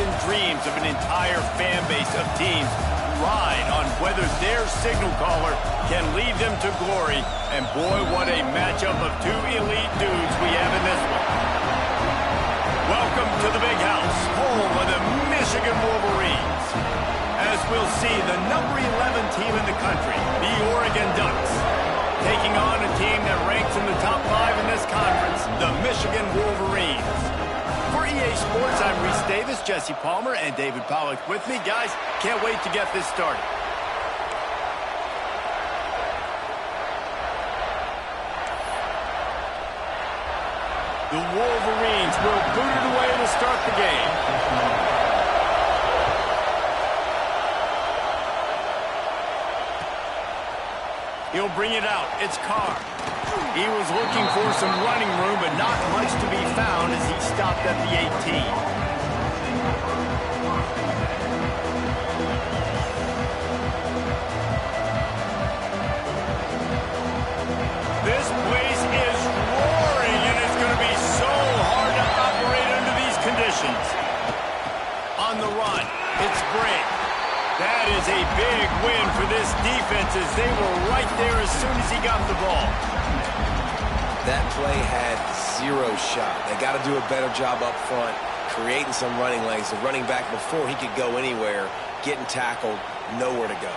and dreams of an entire fan base of teams ride on whether their signal caller can lead them to glory. And boy, what a matchup of two elite dudes we have in this one. Welcome to the Big House, home of the Michigan Wolverines. As we'll see, the number 11 team in the country, the Oregon Ducks, taking on a team that ranks in the top 5 in this conference, the Michigan Wolverines. For EA Sports, I'm Reese Davis, Jesse Palmer, and David Pollack with me. Guys, can't wait to get this started. The Wolverines will boot it away to start the game. He'll bring it out. It's Carr. He was looking for some running room, but not much to be found as he stopped at the 18. This place is roaring, and it's going to be so hard to operate under these conditions. On the run, it's Brink. That is a big win for this defense as they were right there as soon as he got the ball. That play had zero shot. They got to do a better job up front, creating some running lanes. The running back, before he could go anywhere, getting tackled, nowhere to go.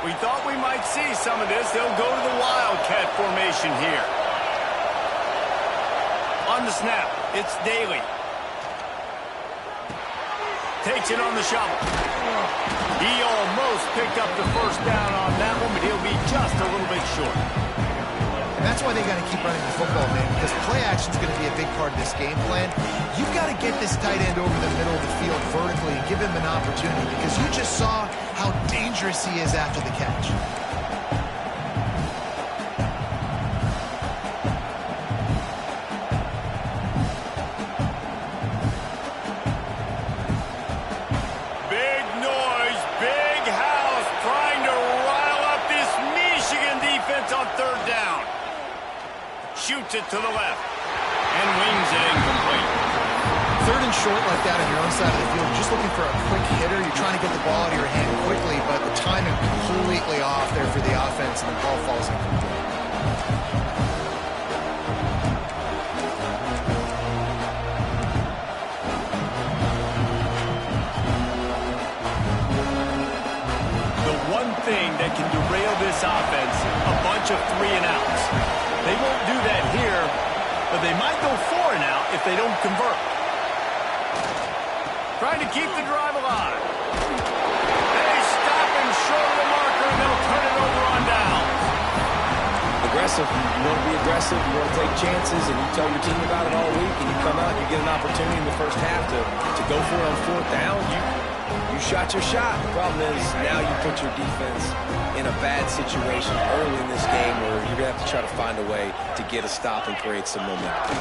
We thought we might see some of this. They'll go to the Wildcat formation here. On the snap, it's Daly. Takes it on the shovel. He almost picked up the first down on that one, but he'll be just a little bit short. And that's why they got to keep running the football, man, because play action is going to be a big part of this game plan. You've got to get this tight end over the middle of the field vertically and give him an opportunity, because you just saw how dangerous he is after the catch. Shoots it to the left and wings it incomplete. Third and short like that on your own side of the field, just looking for a quick hitter. You're trying to get the ball out of your hand quickly, but the timing completely off there for the offense, and the ball falls incomplete. The one thing that can derail this offense, a bunch of 3-and-outs. They won't do that here, but they might go 4-and-out if they don't convert. Trying to keep the drive alive. They stop him short of the marker, and they'll turn it over on downs. Aggressive. You want to be aggressive. You want to take chances, and you tell your team about it all week, and you come out and you get an opportunity in the first half to go for it on 4th down. You shot your shot. The problem is now you put your defense in a bad situation early in this game where you're going to have to try to find a way to get a stop and create some momentum.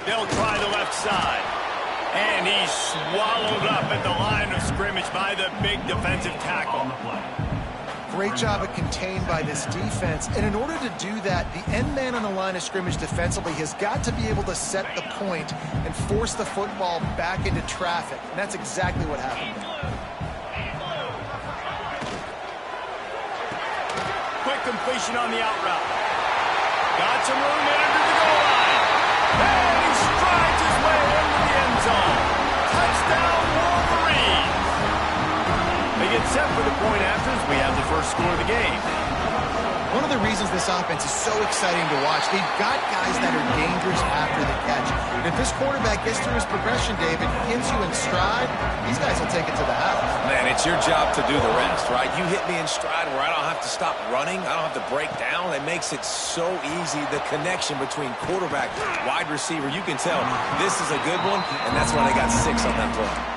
They'll try the left side. And he's swallowed up at the line of scrimmage by the big defensive tackle. Great job of contained by this defense. And in order to do that, the end man on the line of scrimmage defensively has got to be able to set the point and force the football back into traffic. And that's exactly what happened. Quick completion on the out route. Got some room in under the goal line. And he strides his way into the end zone. Touchdown, Wolverines. They get set for the point after as we have the first score of the game. One of the reasons this offense is so exciting to watch, they've got guys that are dangerous after the catch. And if this quarterback gets through his progression, David, hits you in stride, these guys will take it to the house. Man, it's your job to do the rest, right? You hit me in stride where I don't have to stop running. I don't have to break down. It makes it so easy, the connection between quarterback, wide receiver. You can tell this is a good one, and that's why they got 6 on that play.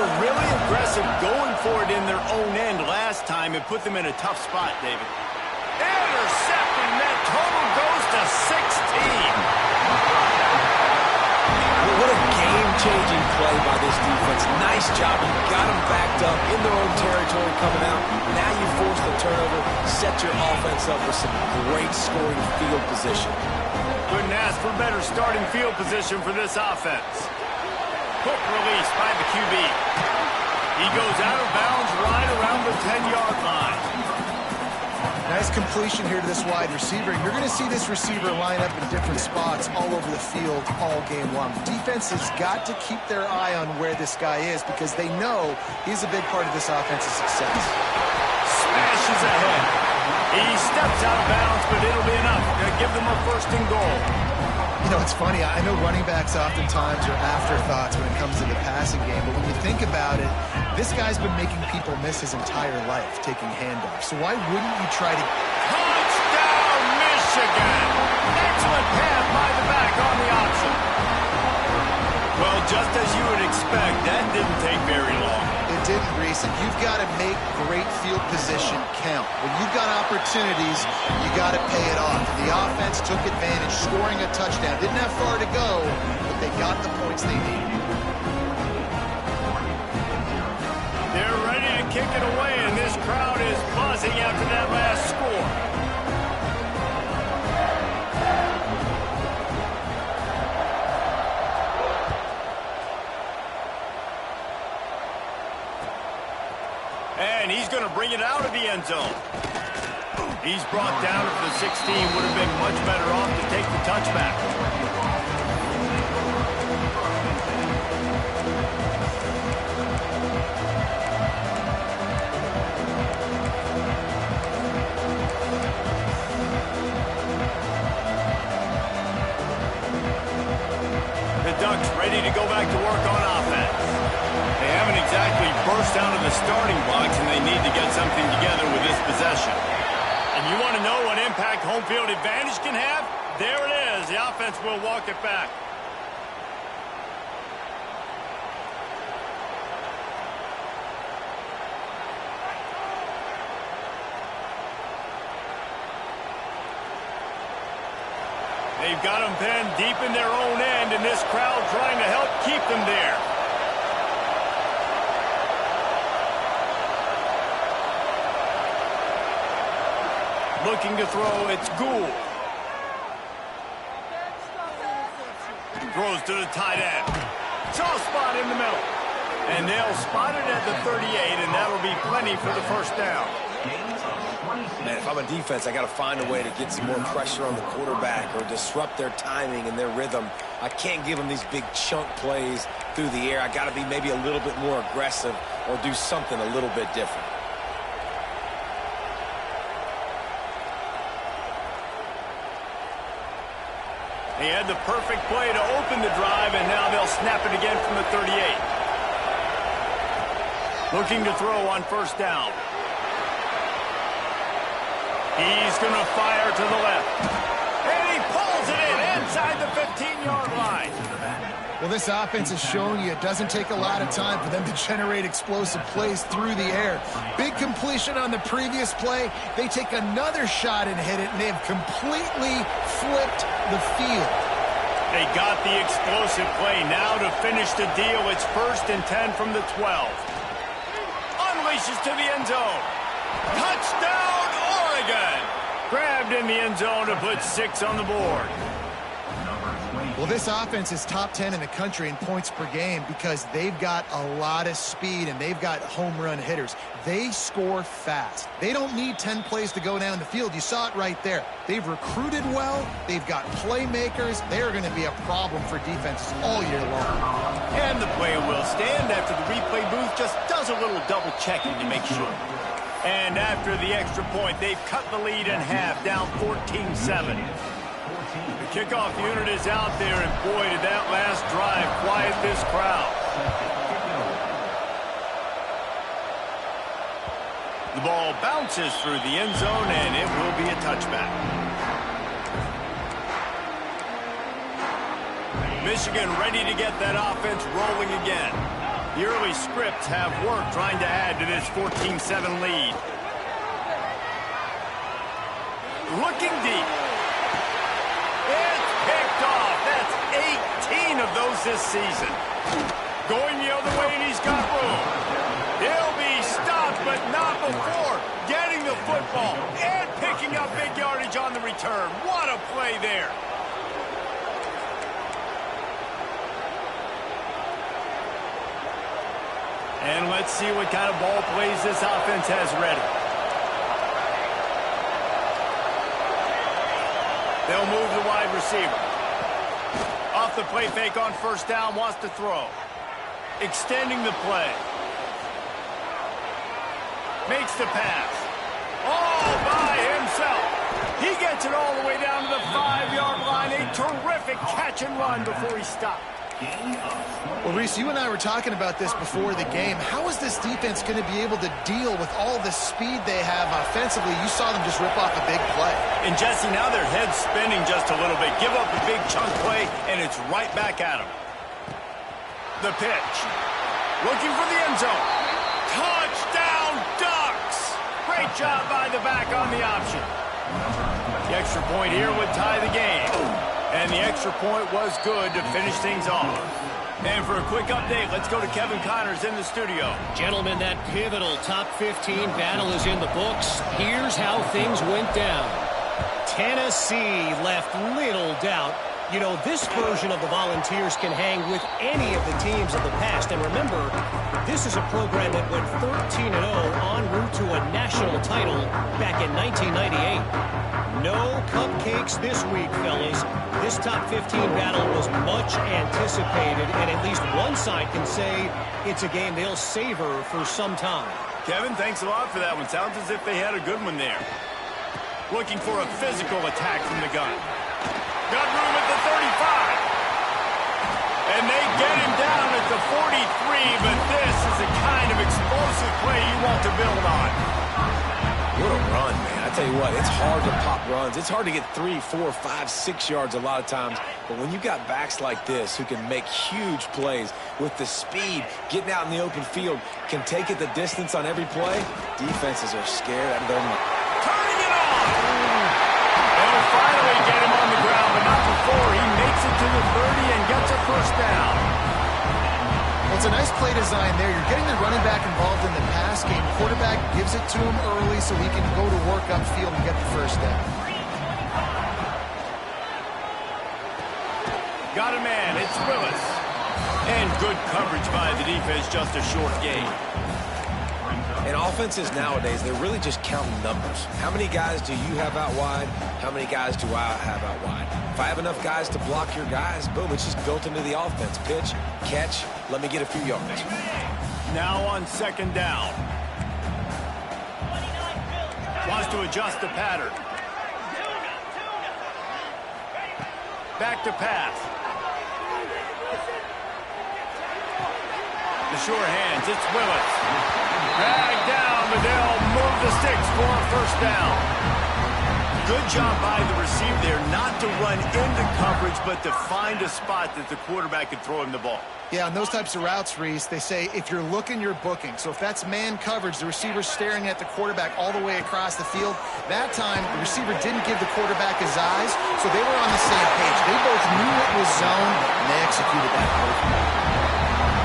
were really aggressive going for it in their own end last time and put them in a tough spot, David. Intercepted, and that total goes to 16. What a game-changing play by this defense. Nice job. You got them backed up in their own territory coming out. Now you force the turnover, set your offense up with some great scoring field position. Couldn't ask for better starting field position for this offense. Quick release by the QB. He goes out of bounds right around the 10-yard line. Nice completion here to this wide receiver. You're going to see this receiver line up in different spots all over the field all game long. The defense has got to keep their eye on where this guy is because they know he's a big part of this offense's success. Smashes ahead. He steps out of bounds, but it'll be enough to give them a first and goal. You know, it's funny. I know running backs oftentimes are afterthoughts when it comes to the passing game, but when you think about it, this guy's been making people miss his entire life taking handoffs. So why wouldn't you try to... Touchdown, Michigan! Excellent pass by the back on the option. Well, just as you would expect, that didn't take very long. It didn't, Reese. You've got to make great field position count. When you've got opportunities, you got to pay it off. And the offense took advantage, scoring a touchdown. Didn't have far to go, but they got the points they needed. They're ready to kick it away, and this crowd is buzzing after that last score. And he's going to bring it out of the end zone. He's brought down to the 16. Would have been much better off to take the touchback. The Ducks ready to go back to work on offense. They haven't exactly burst out of the starting blocks, and they need to get something together with this possession. And you want to know what impact home field advantage can have? There it is. The offense will walk it back. They've got them pinned deep in their own end, and this crowd trying to help keep them there. Looking to throw, it's Gould. Throws to the tight end. Soft spot in the middle. And they'll spot it at the 38, and that'll be plenty for the first down. Man, if I'm a defense, I got to find a way to get some more pressure on the quarterback or disrupt their timing and their rhythm. I can't give them these big chunk plays through the air. I got to be maybe a little bit more aggressive or do something a little bit different. He had the perfect play to open the drive, and now they'll snap it again from the 38. Looking to throw on first down. He's going to fire to the left. And he pulls it in inside the 15-yard line. Well, this offense is showing you it doesn't take a lot of time for them to generate explosive plays through the air. Big completion on the previous play. They take another shot and hit it, and they have completely flipped the field. They got the explosive play. Now to finish the deal, it's 1st and 10 from the 12. Unleashes to the end zone. Touchdown, Oregon! Grabbed in the end zone to put 6 on the board. Well, this offense is top 10 in the country in points per game because they've got a lot of speed and they've got home run hitters. They score fast. They don't need 10 plays to go down the field. You saw it right there. They've recruited well. They've got playmakers. They're going to be a problem for defenses all year long. And the play will stand after the replay booth just does a little double checking to make sure. And after the extra point, they've cut the lead in half, down 14-7. The kickoff unit is out there, and boy, did that last drive quiet this crowd. The ball bounces through the end zone, and it will be a touchback. Michigan ready to get that offense rolling again. The early scripts have worked trying to add to this 14-7 lead. Looking deep. It's picked off. That's 18 of those this season. Going the other way, and he's got room. He'll be stopped, but not before getting the football and picking up big yardage on the return. What a play there. And let's see what kind of ball plays this offense has ready. They'll move the wide receiver. Off the play fake on first down, wants to throw. Extending the play. Makes the pass. All by himself. He gets it all the way down to the 5-yard line. A terrific catch and run before he stopped. Well, Reese, you and I were talking about this before the game. How is this defense going to be able to deal with all the speed they have offensively? You saw them just rip off a big play. And, Jesse, now their head's spinning just a little bit. Give up a big chunk play, and it's right back at them. The pitch. Looking for the end zone. Touchdown, Ducks! Great job by the back on the option. The extra point here would tie the game. And the extra point was good to finish things off. And for a quick update, let's go to Kevin Connors in the studio. Gentlemen, that pivotal top 15 battle is in the books. Here's how things went down. Tennessee left little doubt. You know, this version of the Volunteers can hang with any of the teams of the past. And remember, this is a program that went 13-0 en route to a national title back in 1998. No cupcakes this week, fellas. This top 15 battle was much anticipated, and at least one side can say it's a game they'll savor for some time. Kevin, thanks a lot for that one. Sounds as if they had a good one there. Looking for a physical attack from the gun. Got room at the 35. And they get him down at the 43, but this is the kind of explosive play you want to build on. What a run, man. I tell you what, it's hard to pop runs. It's hard to get 3, 4, 5, 6 yards a lot of times. But when you've got backs like this who can make huge plays with the speed, getting out in the open field, can take it the distance on every play, defenses are scared out of their mind. Turning it on! They'll finally get him on the ground, but not before he makes it to the 30 and gets a first down. Well, it's a nice play design there. You're getting the running back involved in the pass game. Quarterback gives it to him early so he can go to work upfield and get the first down. Got a man. It's Willis. And good coverage by the defense, just a short gain. And offenses nowadays, they're really just counting numbers. How many guys do you have out wide? How many guys do I have out wide? If I have enough guys to block your guys, boom, it's just built into the offense. Pitch, catch, let me get a few yards. Now on second down. Wants to adjust the pattern. Back to pass. The sure hands, it's Willis. Dragged down, but they'll move the sticks for a first down. Good job by the receiver there, not to run into coverage, but to find a spot that the quarterback could throw him the ball. Yeah, on those types of routes, Reese, they say if you're looking, you're booking. So if that's man coverage, the receiver's staring at the quarterback all the way across the field. That time, the receiver didn't give the quarterback his eyes, so they were on the same page. They both knew it was zone, and they executed that perfectly.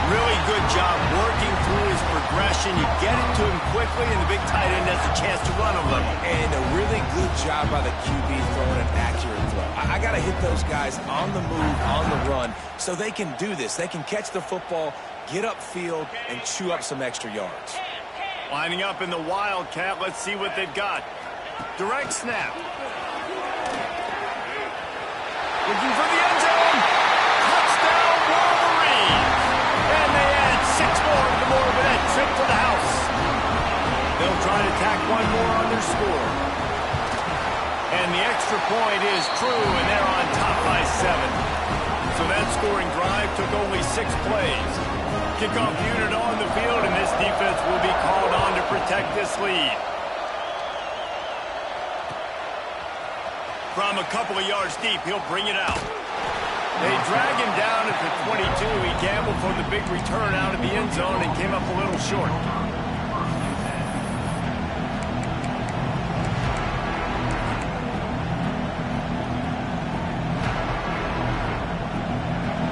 Really good job working through his progression. You get it to him quickly, and the big tight end has a chance to run a little. And a really good job by the QB throwing an accurate throw. I got to hit those guys on the move, on the run, so they can do this. They can catch the football, get upfield, and chew up some extra yards. Lining up in the Wildcat. Let's see what they've got. Direct snap. Looking for the end zone. Touchdown, Wolverine. And they add 6 more to the more, but that trip to the house. They'll try to tack one more on their score. And the extra point is true, and they're on top by 7. So that scoring drive took only 6 plays. Kickoff unit on the field, and this defense will be called on to protect this lead. From a couple of yards deep, he'll bring it out. They drag him down at the 22. He gambled for the big return out of the end zone and came up a little short.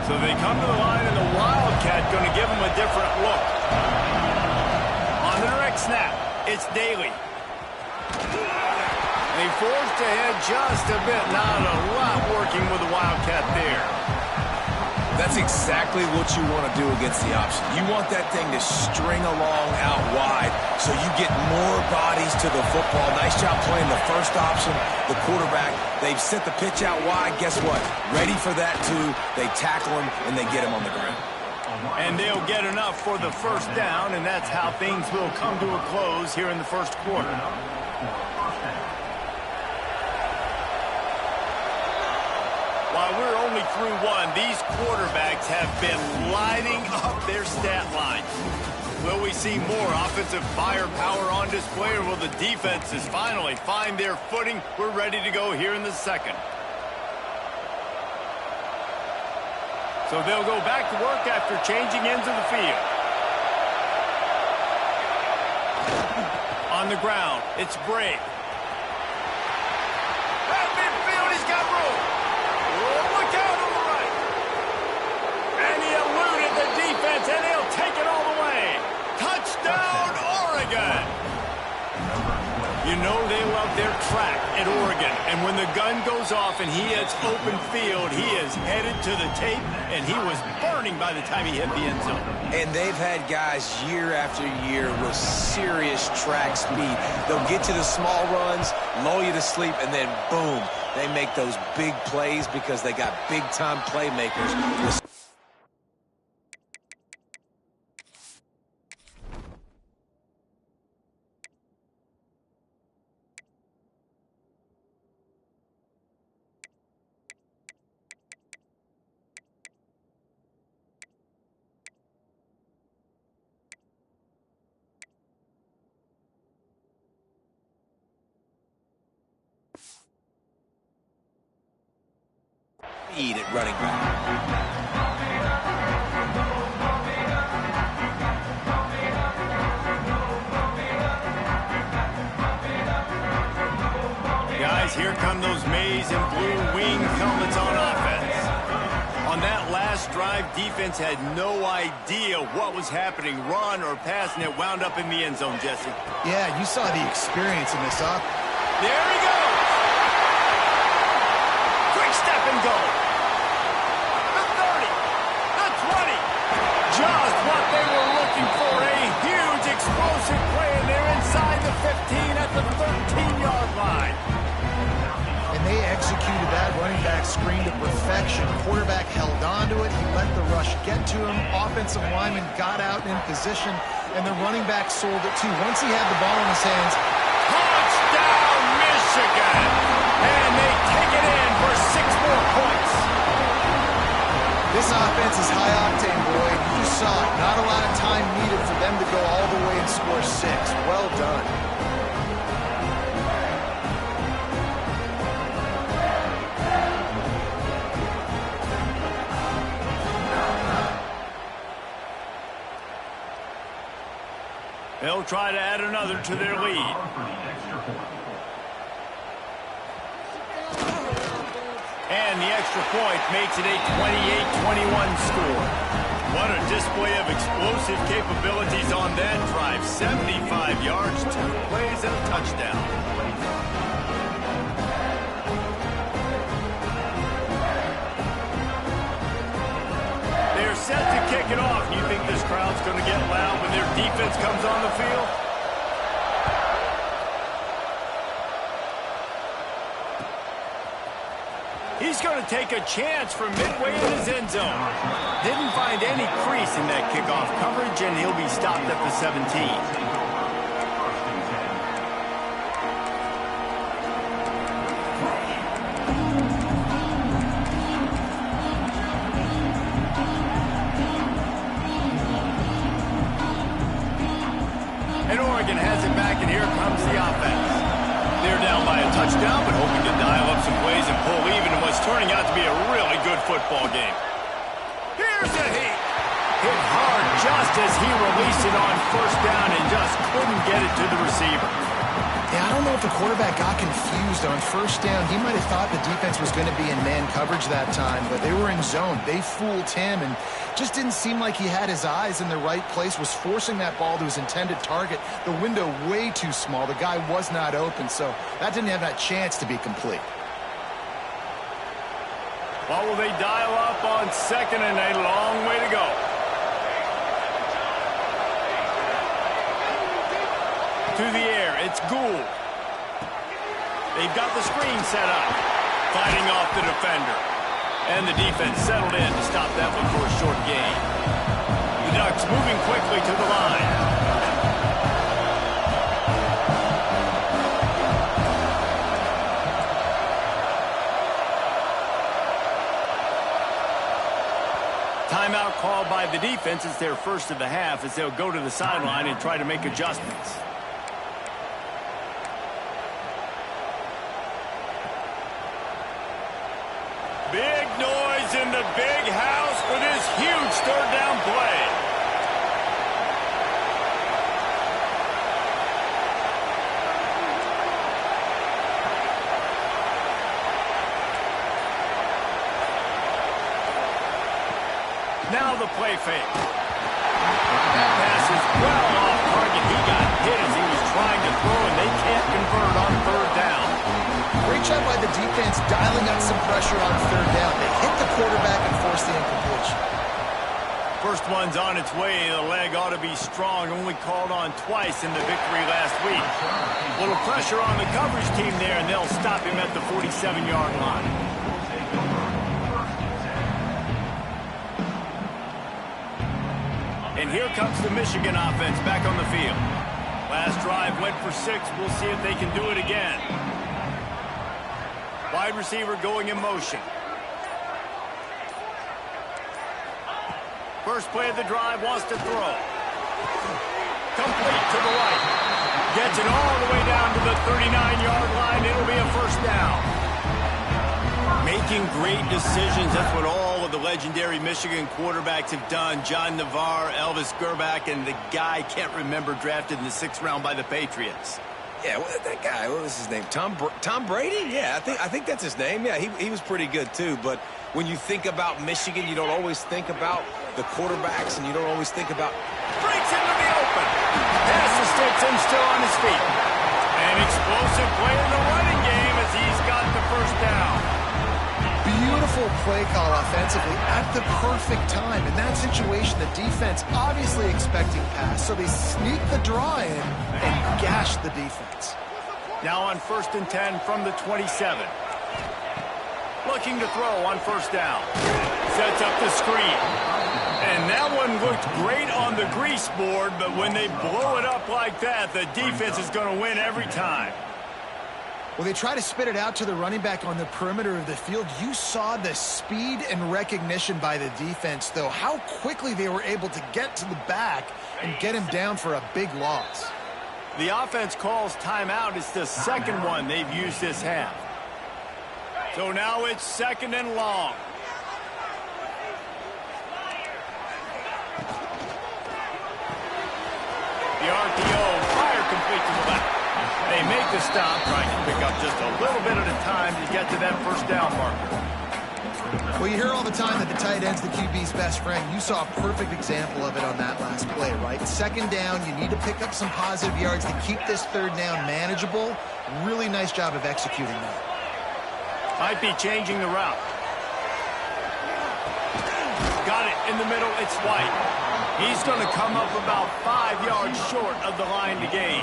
So they come to the line, and the Wildcat going to give him a different look. On the direct snap, it's Daly. They forced ahead just a bit. Not a lot working with the Wildcat there. That's exactly what you want to do against the option. You want that thing to string along out wide so you get more bodies to the football. Nice job playing the first option, the quarterback. They've sent the pitch out wide. Guess what? Ready for that, too. They tackle him, and they get him on the ground. And they'll get enough for the first down, and that's how things will come to a close here in the first quarter. While we're only through one, these quarterbacks have been lighting up their stat lines. Will we see more offensive firepower on display, or will the defenses finally find their footing? We're ready to go here in the second. So they'll go back to work after changing ends of the field. On the ground, it's Bray. At midfield, he's got room. Look out on the right. And he eluded the defense, and he'll take it all the way. Touchdown, Oregon. You know they love their track at Oregon. And when the gun goes off and he hits open field, he is headed to the tape, and he was burning by the time he hit the end zone. And they've had guys year after year with serious track speed. They'll get to the small runs, lull you to sleep, and then boom, they make those big plays because they got big-time playmakers. Speed at running back. Guys, here come those maize and blue wing helmets on offense. On that last drive, defense had no idea what was happening, run or pass, and it wound up in the end zone, Jesse. Yeah, you saw the experience in this up. There he goes. Quick step and go. The 30, the 20. Just what they were looking for. A huge explosive play, and they're inside the 15 at the 13-yard line. And they executed that running back screen to perfection. Quarterback held on to it. He let the rush get to him. Offensive lineman got out in position, and the running back sold it too. Once he had the ball in his hands. Touchdown, Michigan! And they take it in for 6 more points. This offense is high octane, boy. You just saw it. Not a lot of time needed for them to go all the way and score 6. Well done. They'll try to add another to their lead. And the extra point makes it a 28-21 score. What a display of explosive capabilities on that drive. 75 yards, 2 plays, and a touchdown. They're set to kick it off. You think this crowd's going to get loud when their defense comes on the field? He's going to take a chance from midway in his end zone. Didn't find any crease in that kickoff coverage, and he'll be stopped at the 17. And Oregon has it back, and here comes the offense. They're down by a touchdown, but hoping to dial up some plays and pull even in what's turning out to be a really good football game. Here's a heat. Hit hard just as he released it on first down and just couldn't get it to the receiver. Yeah, I don't know if the quarterback got confused on first down. He might have thought the defense was going to be in man coverage that time, but they were in zone. They fooled him and just didn't seem like he had his eyes in the right place, was forcing that ball to his intended target. The window way too small. The guy was not open, so that didn't have that chance to be complete. What will they dial up on second and a long way to go? To the air, it's Gould. They've got the screen set up, fighting off the defender. And the defense settled in to stop that one for a short gain. The Ducks moving quickly to the line. Timeout called by the defense. It's their first of the half as they'll go to the sideline and try to make adjustments. Big noise in the big house for this huge third down play. Now the play fake. That pass is well off target. He got hit as he was trying to throw, and they can't convert on third down. Great job by the defense dialing up some pressure on third down. They hit the quarterback and forced the incompletion. First one's on its way. The leg ought to be strong. Only called on twice in the victory last week. A little pressure on the coverage team there, and they'll stop him at the 47-yard line. And here comes the Michigan offense back on the field. Last drive went for 6. We'll see if they can do it again. Wide receiver going in motion. First play of the drive, wants to throw. Complete to the right. Gets it all the way down to the 39-yard line. It'll be a first down. Making great decisions. That's what all of the legendary Michigan quarterbacks have done. John Navarre, Elvis Gerbach, and the guy, can't remember, drafted in the 6th round by the Patriots. Yeah, that guy, what was his name? Tom Brady? Yeah, I think that's his name. Yeah, he was pretty good too. But when you think about Michigan, you don't always think about the quarterbacks, and you don't always think about... Breaks into the open. Pass to Stetson, still on his feet. An explosive play in the running game as he's got the first down. Beautiful play call offensively at the perfect time. In that situation, the defense obviously expecting pass, so they sneak the draw in and gash the defense. Now on 1st and 10 from the 27. Looking to throw on first down. Sets up the screen. And that one looked great on the grease board, but when they blow it up like that, the defense is going to win every time. Well, they try to spit it out to the running back on the perimeter of the field. You saw the speed and recognition by the defense, though, how quickly they were able to get to the back and get him down for a big loss. The offense calls timeout. It's the second one they've used this half. So now it's 2nd and long. The RPO, fire complete to the left. They make the stop, trying to pick up just a little bit at a time to get to that first down marker. Well, you hear all the time that the tight end's the QB's best friend. You saw a perfect example of it on that last play, right? 2nd down, you need to pick up some positive yards to keep this third down manageable. Really nice job of executing that. Might be changing the route. Got it in the middle. It's White. He's going to come up about 5 yards short of the line to gain.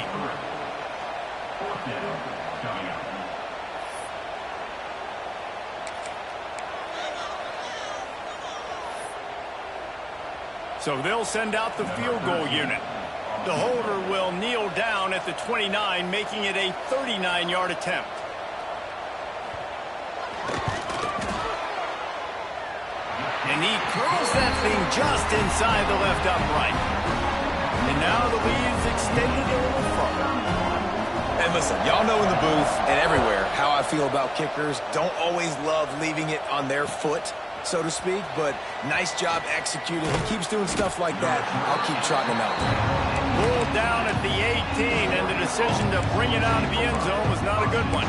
So they'll send out the field goal unit. The holder will kneel down at the 29, making it a 39-yard attempt. And he curls that thing just inside the left upright. And now the lead's extended a little further. And listen, y'all know in the booth and everywhere how I feel about kickers. Don't always love leaving it on their foot, so to speak, but nice job executing. He keeps doing stuff like that. I'll keep trotting him out there. Pulled down at the 18, and the decision to bring it out of the end zone was not a good one.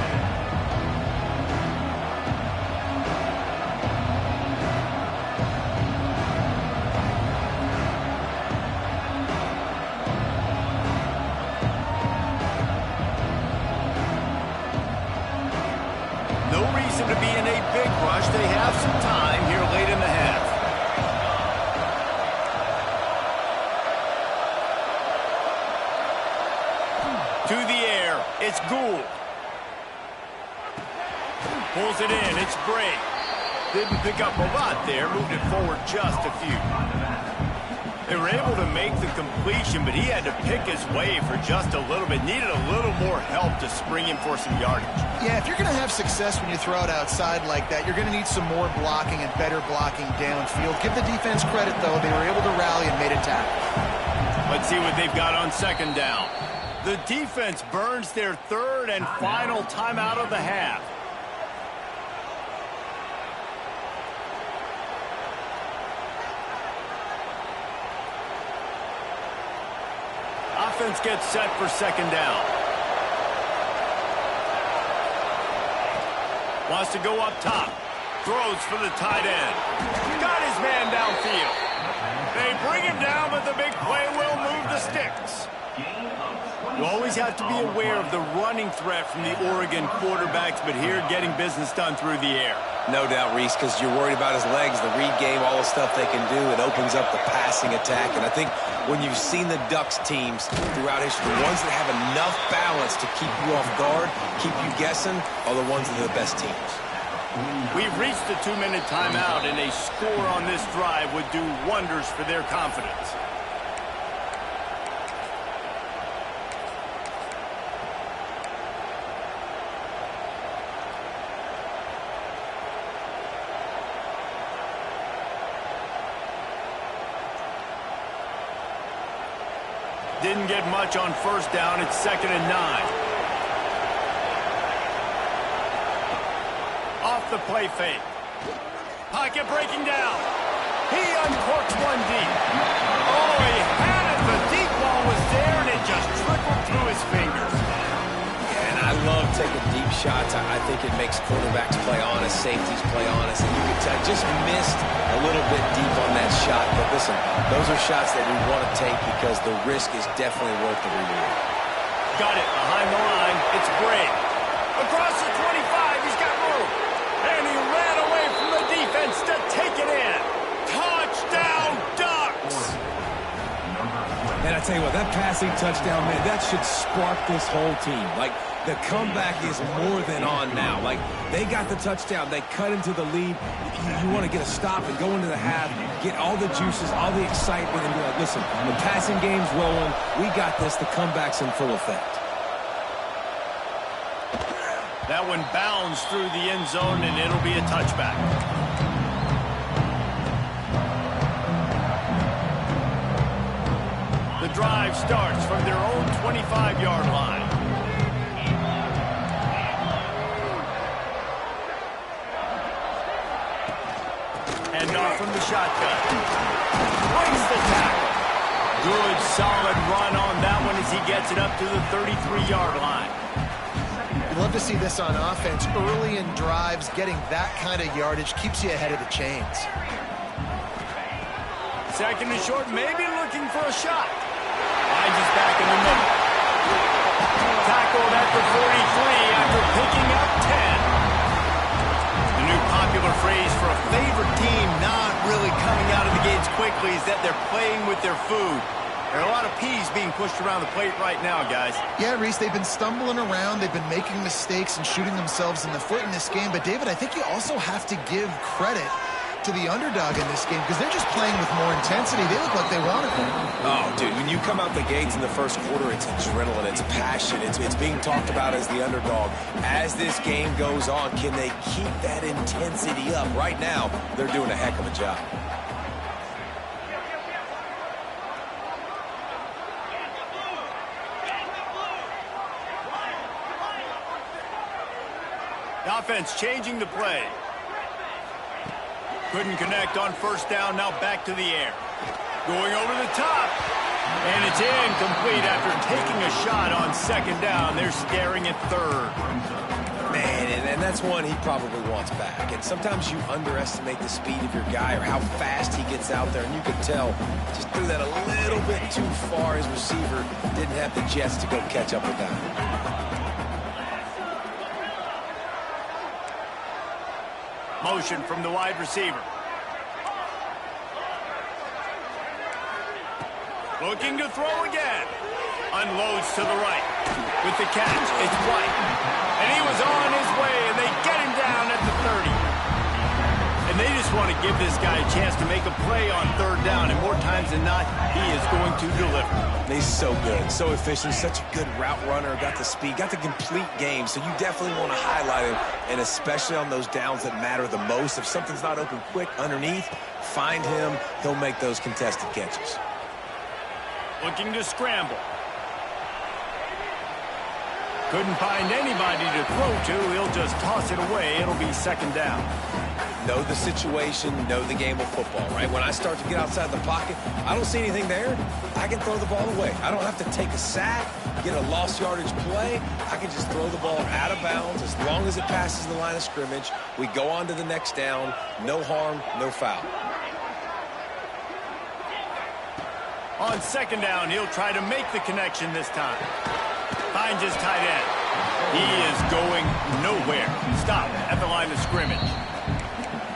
No reason to be in a big rush. They have some time here late in the half. To the air, it's Gould. Pulls it in, it's Bray. Didn't pick up a lot there, moved it forward just a few. They were able to make the completion, but he had to pick his way for just a little bit. Needed a little more help to spring him for some yardage. Yeah, if you're going to have success when you throw it outside like that, you're going to need some more blocking and better blocking downfield. Give the defense credit, though. They were able to rally and made a tackle. Let's see what they've got on second down. The defense burns their third and final timeout of the half. Offense gets set for second down. Wants to go up top. Throws for the tight end. Got his man downfield. They bring him down, but the big play will move the sticks. You always have to be aware of the running threat from the Oregon quarterbacks, but here getting business done through the air. No doubt, Reese, because you're worried about his legs, the read game, all the stuff they can do. It opens up the passing attack. And I think when you've seen the Ducks teams throughout history, the ones that have enough balance to keep you off guard, keep you guessing, are the ones that are the best teams. We've reached the 2-minute timeout, and a score on this drive would do wonders for their confidence. Didn't get much on first down. It's 2nd and 9. Off the play fake. Pocket breaking down. He uncorks one deep. Oh, he had it. The deep ball was there, and it just trickled through his fingers. And I love taking deep shots. I think it makes quarterbacks play honest, safeties play honest. And you can tell, just missed a little bit deep on that shot. But listen, those are shots that we want to take because the risk is definitely worth the reward. Got it behind the line. It's Bray. Across the 25, he's got room. And he ran away from the defense to take it in. Touchdown, Ducks! And I tell you what, that passing touchdown, man, that should spark this whole team. Like, the comeback is more than on now. Like, they got the touchdown. They cut into the lead. You want to get a stop and go into the half, get all the juices, all the excitement, and be like, listen, the passing game's rolling. We got this. The comeback's in full effect. That one bounds through the end zone, and it'll be a touchback. The drive starts from their own 25-yard line. And off from the shotgun. Breaks the tackle. Good, solid run on that one as he gets it up to the 33-yard line. You'd love to see this on offense. Early in drives, getting that kind of yardage keeps you ahead of the chains. 2nd and short, maybe looking for a shot. Finds his back in the middle. Tackled at the 43 after picking up 10. The new popular phrase for a favorite team not really coming out of the gates quickly is that they're playing with their food. There are a lot of peas being pushed around the plate right now, guys. Yeah, Reese, they've been stumbling around. They've been making mistakes and shooting themselves in the foot in this game. But, David, I think you also have to give credit to the underdog in this game because they're just playing with more intensity. They look like they want it. Oh, dude, when you come out the gates in the first quarter, it's adrenaline, it's passion, it's being talked about as the underdog. As this game goes on, can they keep that intensity up? Right now, they're doing a heck of a job. Offense changing the play. Couldn't connect on first down. Now back to the air. Going over the top. And it's incomplete after taking a shot on second down. They're staring at third. Man, and that's one he probably wants back. And sometimes you underestimate the speed of your guy or how fast he gets out there. And you could tell just threw that a little bit too far. His receiver didn't have the jets to go catch up with that. Motion from the wide receiver. Looking to throw again. Unloads to the right. With the catch, it's White. And he was on his way, and they get him down at the 30. And they just want to give this guy a chance to make a play on third down, and more times than not, he is going to deliver. He's so good, so efficient, such a good route runner, got the speed, got the complete game, so you definitely want to highlight him, and especially on those downs that matter the most. If something's not open quick underneath, find him, he'll make those contested catches. Looking to scramble. Couldn't find anybody to throw to. He'll just toss it away. It'll be second down. Know the situation, know the game of football, right? When I start to get outside the pocket, I don't see anything there, I can throw the ball away. I don't have to take a sack, get a lost yardage play. I can just throw the ball out of bounds as long as it passes the line of scrimmage. We go on to the next down. No harm, no foul. On second down, he'll try to make the connection this time. Finds his tight end. He is going nowhere. Stop at the line of scrimmage.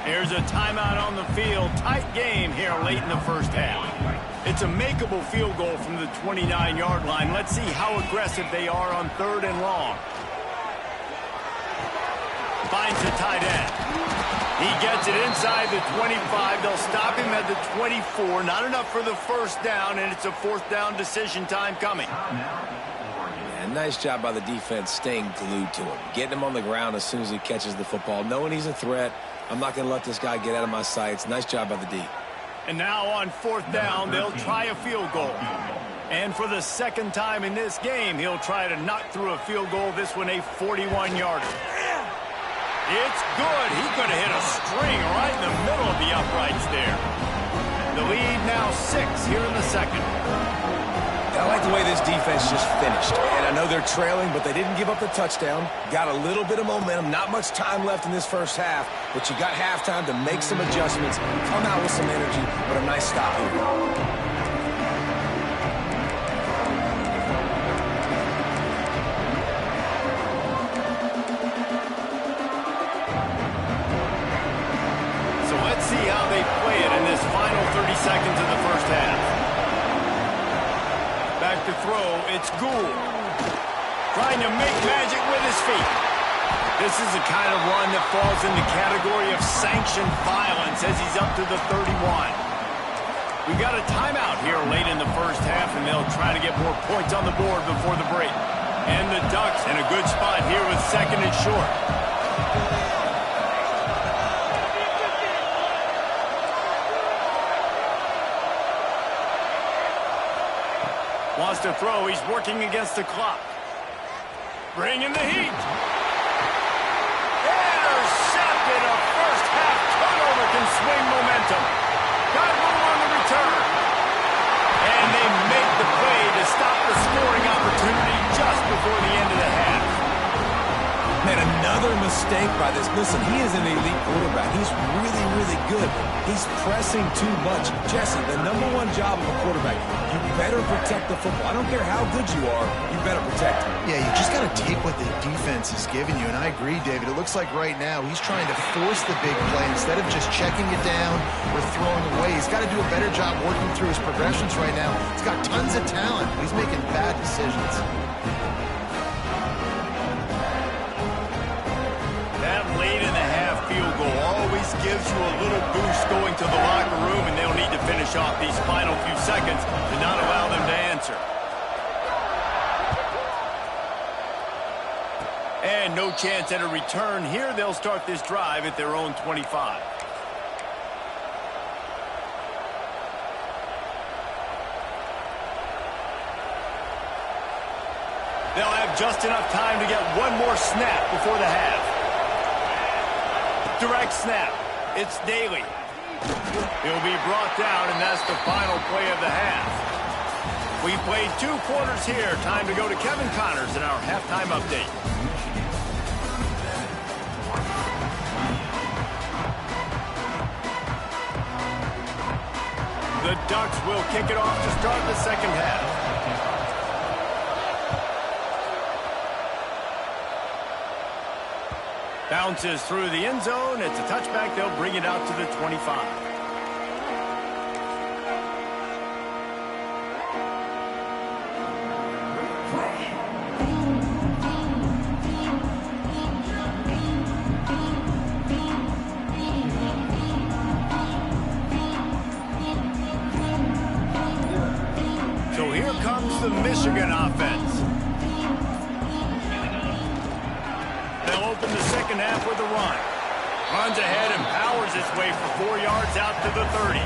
Here's a timeout on the field. Tight game here late in the first half. It's a makeable field goal from the 29-yard line. Let's see how aggressive they are on third and long. Finds the tight end. He gets it inside the 25. They'll stop him at the 24. Not enough for the first down, and it's a fourth down decision time coming. And nice job by the defense staying glued to him. Getting him on the ground as soon as he catches the football. Knowing he's a threat. I'm not going to let this guy get out of my sights. Nice job by the D. And now on fourth down, they'll try a field goal. And for the second time in this game, he'll try to knock through a field goal. This one a 41-yarder. It's good. He could have hit a string right in the middle of the uprights there. The lead now 6 here in the second. I like the way this defense just finished. And I know they're trailing, but they didn't give up the touchdown. Got a little bit of momentum. Not much time left in this first half, but you got halftime to make some adjustments, come out with some energy, but a nice stop here. So let's see how they play it in this final 30 seconds of the first half. Back to throw, it's Gould. Trying to make magic with his feet. This is the kind of run that falls in the category of sanctioned violence as he's up to the 31. We've got a timeout here late in the first half, and they'll try to get more points on the board before the break. And the Ducks in a good spot here with second and short. Wants to throw. He's working against the clock. Bringing the heat. Intercepted. A first half turnover can swing momentum. Got room on the return. And they make the play to stop the scoring opportunity just before the end of the half. Man, another mistake by this. Listen, he is an elite quarterback. He's really, really good. He's pressing too much. Jesse, the #1 job of a quarterback, you better protect the football. I don't care how good you are, you better protect it. Yeah, you just got to take what the defense is giving you, and I agree, David. It looks like right now he's trying to force the big play instead of just checking it down or throwing away. He's got to do a better job working through his progressions right now. He's got tons of talent, but he's making bad decisions. Late in the half field goal always gives you a little boost going to the locker room, and they'll need to finish off these final few seconds to not allow them to answer. And no chance at a return here. They'll start this drive at their own 25. They'll have just enough time to get one more snap before the half. Direct snap. It's Daly. He'll be brought down, and that's the final play of the half. We played 2 quarters here. Time to go to Kevin Connors in our halftime update. The Ducks will kick it off to start the second half. Bounces through the end zone. It's a touchback. They'll bring it out to the 25. So here comes the Michigan offense. They'll open the second half with a run. Runs ahead and powers its way for 4 yards out to the 30.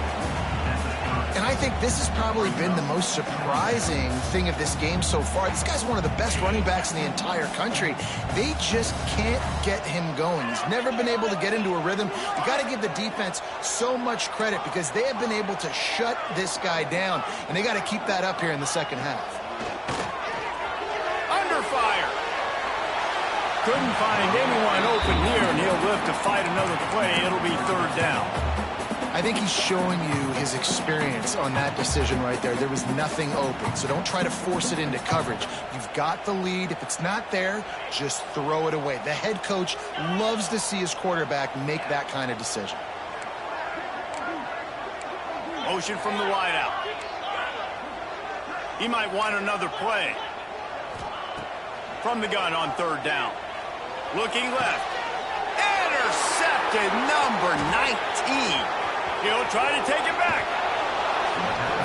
And I think this has probably been the most surprising thing of this game so far. This guy's one of the best running backs in the entire country. They just can't get him going. He's never been able to get into a rhythm. You got to give the defense so much credit because they have been able to shut this guy down, and they got to keep that up here in the second half. Under fire. Couldn't find anyone open here, and he'll live to fight another play. It'll be third down. I think he's showing you his experience on that decision right there. There was nothing open, so don't try to force it into coverage. You've got the lead. If it's not there, just throw it away. The head coach loves to see his quarterback make that kind of decision. Motion from the wideout. He might want another play. From the gun on third down. Looking left. Intercepted, number 19. He'll try to take it back.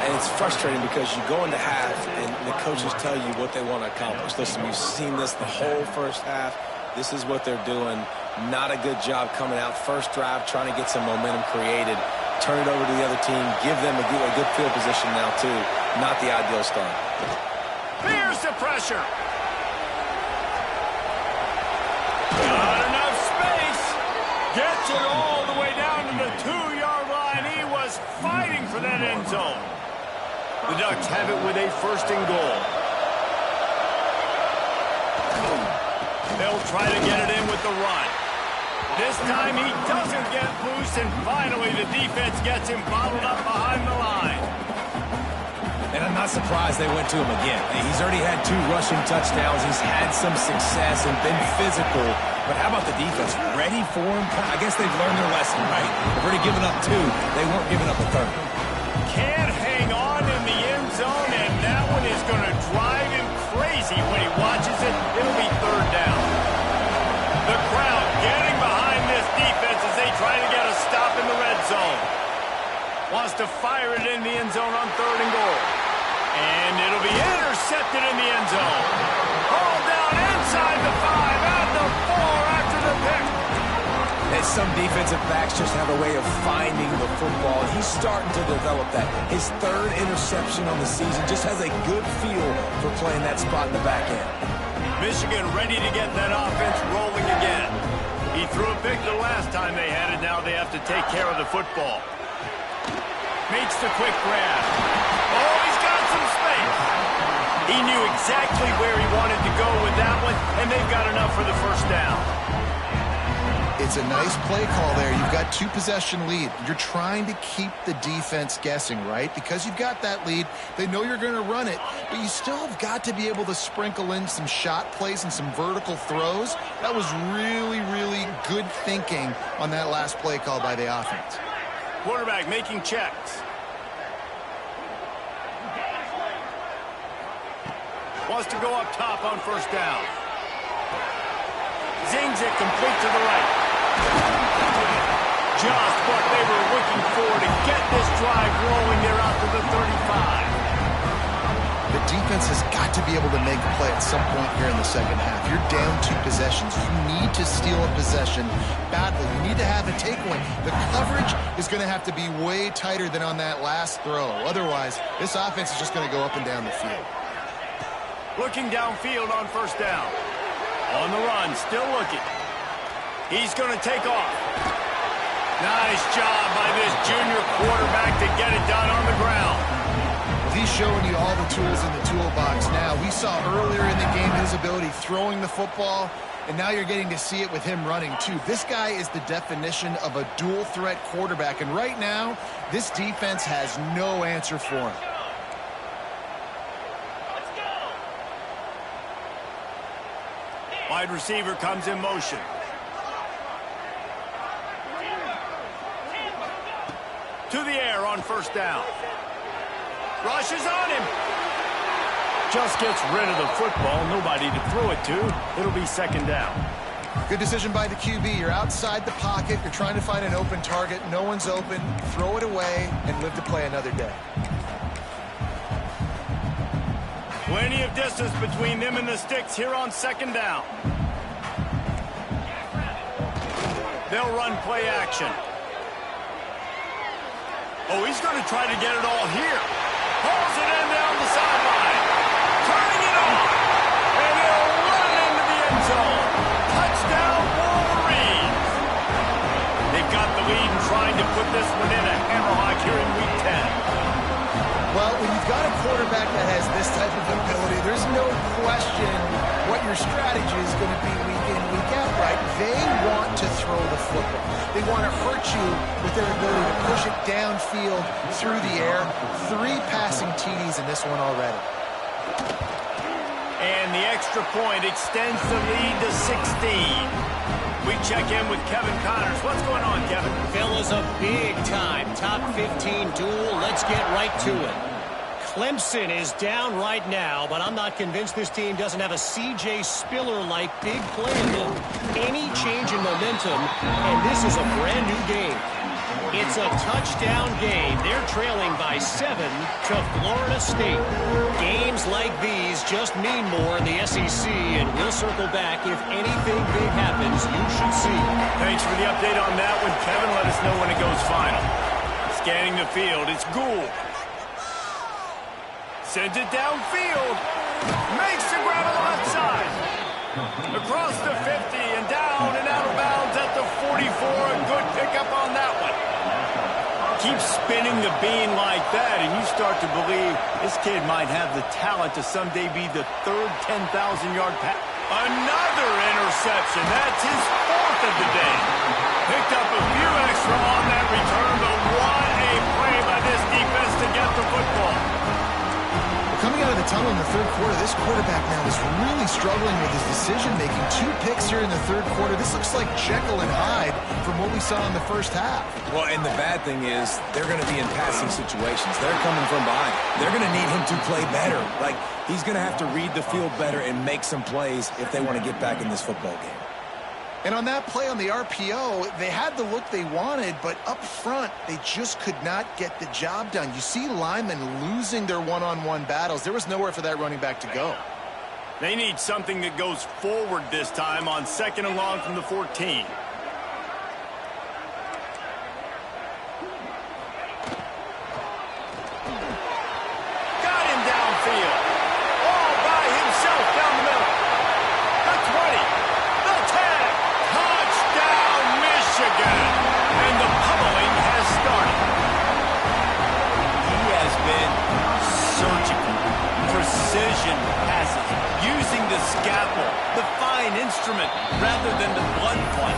And it's frustrating because you go into half and the coaches tell you what they want to accomplish. Listen, we've seen this the whole first half. This is what they're doing. Not a good job coming out first drive, trying to get some momentum created. Turn it over to the other team. Give them a good field position now, too. Not the ideal start. Here's the pressure. Not enough space. Gets it all the way down to the 2-yard line. He was fighting for that end zone. The Ducks have it with a first and goal. They'll try to get it in with the run. This time he doesn't get loose, and finally the defense gets him bottled up behind the line. And I'm not surprised they went to him again. He's already had 2 rushing touchdowns. He's had some success and been physical. But how about the defense? Ready for him? I guess they've learned their lesson, right? They've already given up 2. They weren't giving up a third. Can't hang on in the end zone, and that one is going to drive him crazy when he watches it. It'll be third down. The crowd getting behind this defense as they try to get a stop in the red zone. Wants to fire it in the end zone on third and goal. And it'll be intercepted in the end zone. Hauled down inside the 5, at the 4 after the pick. And some defensive backs just have a way of finding the football. He's starting to develop that. His 3rd interception on the season, just has a good feel for playing that spot in the back end. Michigan ready to get that offense rolling again. He threw a pick the last time they had it. Now they have to take care of the football. Makes the quick grab. Oh, he's got some space. He knew exactly where he wanted to go with that one, and they've got enough for the first down. It's a nice play call there. You've got 2-possession lead. You're trying to keep the defense guessing, right? Because you've got that lead, they know you're going to run it, but you still have got to be able to sprinkle in some shot plays and some vertical throws. That was really, really good thinking on that last play call by the offense. Quarterback making checks. Wants to go up top on first down. Zings it complete to the right. Just what they were looking for to get this drive rolling. They're out to the 35. The defense has got to be able to make a play at some point here in the second half. You're down 2 possessions. You need to steal a possession badly. You need to have a takeaway. The coverage is going to have to be way tighter than on that last throw. Otherwise, this offense is just going to go up and down the field. Looking downfield on first down. On the run, still looking. He's going to take off. Nice job by this junior quarterback to get it done on the ground. He's showing you all the tools in the toolbox now. We saw earlier in the game his ability throwing the football, and now you're getting to see it with him running too. This guy is the definition of a dual-threat quarterback, and right now, this defense has no answer for him. Wide receiver comes in motion. To the air on first down. Rushes on him. Just gets rid of the football. Nobody to throw it to. It'll be second down. Good decision by the QB. You're outside the pocket. You're trying to find an open target. No one's open. Throw it away and live to play another day. Plenty of distance between them and the sticks here on second down. They'll run play action. Oh, he's going to try to get it all here. Pulls it in down the sideline. Turning it on. And he'll run into the end zone. Touchdown, Wolverines. They've got the lead and trying to put this one in a hammerlock here in Week 10. Well, when you've got a quarterback that has this type of ability, there's no question what your strategy is going to be week in, week out, right? They want to throw the football. They want to hurt you with their ability to push it downfield through the air. 3 passing TDs in this one already. And the extra point extends the lead to 16. We check in with Kevin Connors. What's going on, Kevin? Fellas, a big-time top 15 duel. Let's get right to it. Clemson is down right now, but I'm not convinced this team doesn't have a C.J. Spiller-like big play in them. Any change in momentum, and this is a brand-new game. It's a touchdown game. They're trailing by 7 to Florida State. Games like these just mean more in the SEC, and we'll circle back. If anything big happens, you should see. Thanks for the update on that one, Kevin. Let us know when it goes final. Scanning the field, it's Gould. Sends it downfield. Makes the grab alongside. Across the 50 and down and out of bounds at the 44. A good pickup on that one. Keep spinning the bean like that, and you start to believe this kid might have the talent to someday be the third 10,000-yard pass. Another interception. That's his 4th of the day. Picked up a few extra on that return, but what a play by this defense to get the football. Coming out of the tunnel in the third quarter, this quarterback now is really struggling with his decision-making. 2 picks here in the third quarter. This looks like Jekyll and Hyde from what we saw in the first half. Well, and the bad thing is they're going to be in passing situations. They're coming from behind. They're going to need him to play better. Like, he's going to have to read the field better and make some plays if they want to get back in this football game. And on that play on the RPO, they had the look they wanted, but up front, they just could not get the job done. You see linemen losing their one-on-one battles. There was nowhere for that running back to go. They need something that goes forward this time on 2nd and long from the 14. Got him downfield. All by himself down the middle. The 20. The 10. Touchdown, Michigan. And the pummeling has started. He has been surgical. Precision passes. Using the scalpel. The fine instrument rather than the blunt one.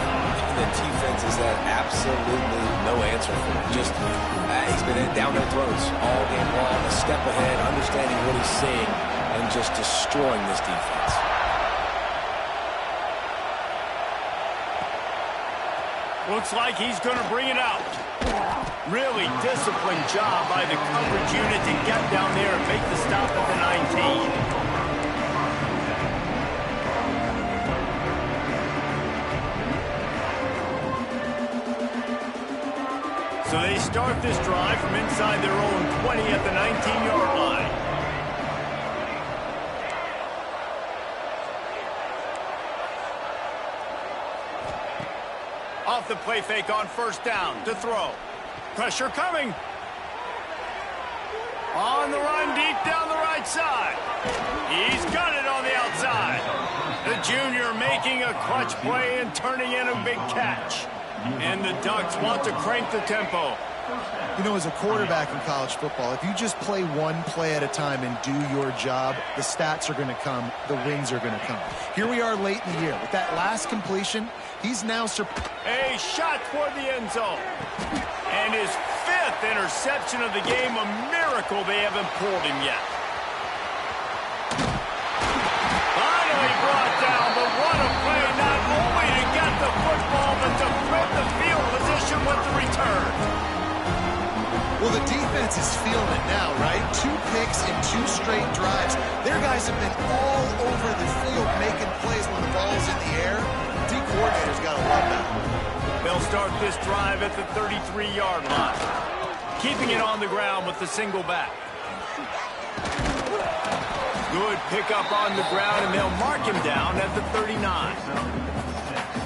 The defense has had absolutely no answer for him. Just, he's been down their throats all game long, a step ahead, understanding what he's seeing, and just destroying this defense. Looks like he's going to bring it out. Really disciplined job by the coverage unit to get down there and make the stop at the 19. So they start this drive from inside their own 20 at the 19-yard line. Off the play fake on first down to throw. Pressure coming. On the run deep down the right side. He's got it on the outside. The junior making a clutch play and turning in a big catch. And the Ducks want to crank the tempo. You know, as a quarterback in college football, if you just play one play at a time and do your job, the stats are going to come, the wins are going to come. Here we are late in the year. With that last completion, he's now a shot toward the end zone. And his 5th interception of the game, a miracle they haven't pulled him yet. Finally brought down, but what a play, not only to get the football, but to prep the field position with the return. Well, the defense is feeling it now, right? 2 picks in 2 straight drives. Their guys have been all over the field making plays when the ball's in the air. D coordinator's got to love that. They'll start this drive at the 33-yard line, keeping it on the ground with the single back. Good pickup on the ground, and they'll mark him down at the 39.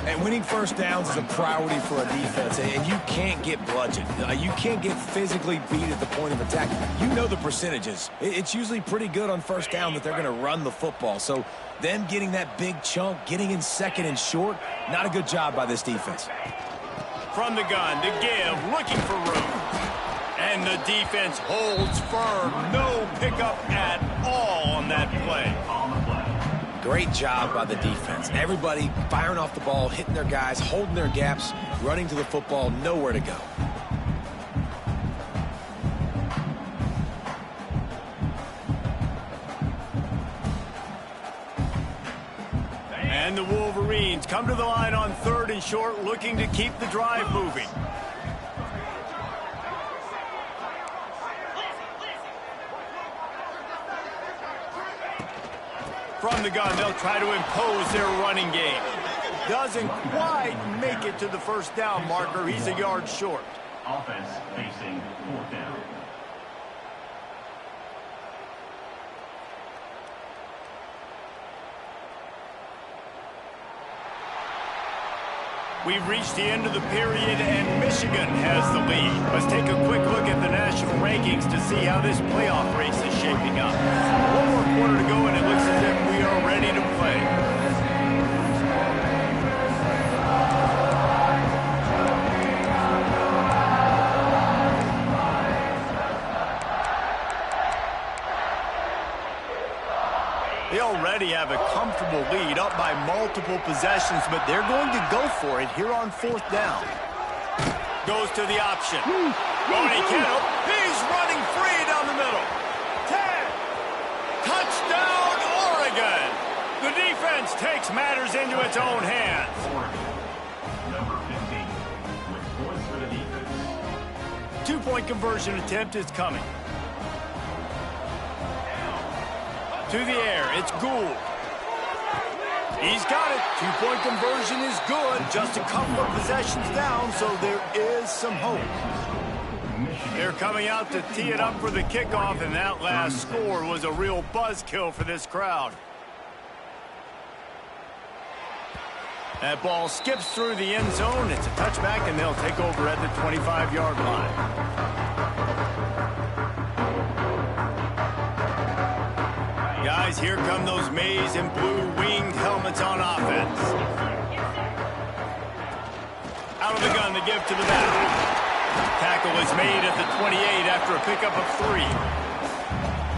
And winning first downs is a priority for a defense, and you can't get bludgeoned. You can't get physically beat at the point of attack. You know the percentages. It's usually pretty good on first down that they're going to run the football. So them getting that big chunk, getting in 2nd and short, not a good job by this defense. From the gun, to give, looking for room. And the defense holds firm. No pickup at all on that play. Great job by the defense. Everybody firing off the ball, hitting their guys, holding their gaps, running to the football, nowhere to go. And the Wolverines come to the line on 3rd and short, looking to keep the drive moving. From the gun, they'll try to impose their running game. Doesn't quite make it to the first down marker. He's a yard short. Offense facing 4th down. We've reached the end of the period, and Michigan has the lead. Let's take a quick look at the national rankings to see how this playoff race is shaping up. One more quarter to go, and it looks as if we are ready to play. They already have a comfortable lead, up by multiple possessions, but they're going to go for it here on 4th down. Goes to the option. And he can't. He's running free down the middle. 10. Touchdown, Oregon. The defense takes matters into its own hands. Number 15, with points for the defense. 2-point conversion attempt is coming. To the air, it's Gould. He's got it. 2-point conversion is good. Just a couple of possessions down, so there is some hope. They're coming out to tee it up for the kickoff, and that last score was a real buzzkill for this crowd. That ball skips through the end zone. It's a touchback, and they'll take over at the 25-yard line. Guys, here come those maize and blue winged helmets on offense. Out of the gun to give to the back. Tackle is made at the 28 after a pickup of 3.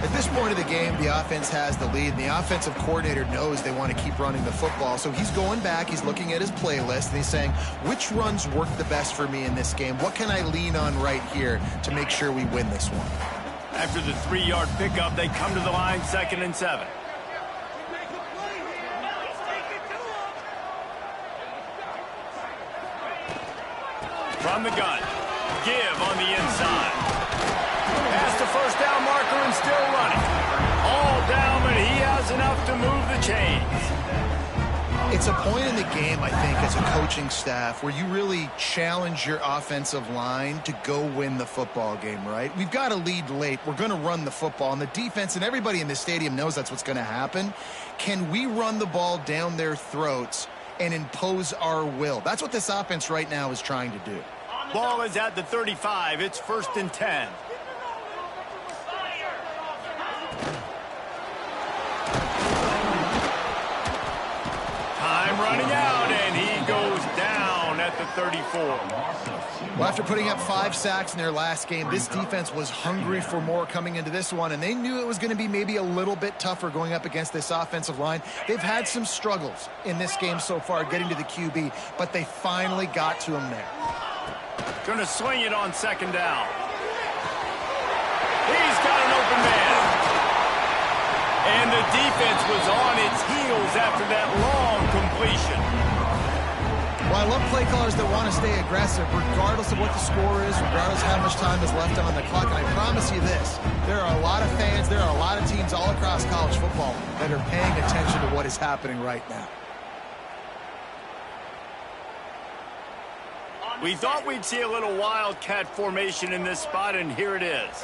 At this point of the game, the offense has the lead. The offensive coordinator knows they want to keep running the football. So he's going back, he's looking at his playlist, and he's saying, which runs work the best for me in this game? What can I lean on right here to make sure we win this one? After the 3-yard pickup, they come to the line, 2nd and 7. From the gun, give on the inside. Past the first down marker and still running. All down, but he has enough to move the chains. It's a point in the game, I think, as a coaching staff where you really challenge your offensive line to go win the football game, right? We've got a lead late. We're going to run the football. And the defense and everybody in the stadium knows that's what's going to happen. Can we run the ball down their throats and impose our will? That's what this offense right now is trying to do. Ball is at the 35. It's 1st and 10. Time running out, and he goes down at the 34. Well, after putting up 5 sacks in their last game, this defense was hungry for more coming into this one, and they knew it was going to be maybe a little bit tougher going up against this offensive line. They've had some struggles in this game so far getting to the QB, but they finally got to him there. Going to swing it on second down. He's got an open man. And the defense was on its heels after that long completion. Well, I love play callers that want to stay aggressive regardless of what the score is, regardless of how much time is left on the clock. And I promise you this, there are a lot of fans, there are a lot of teams all across college football that are paying attention to what is happening right now. We thought we'd see a little wildcat formation in this spot, and here it is.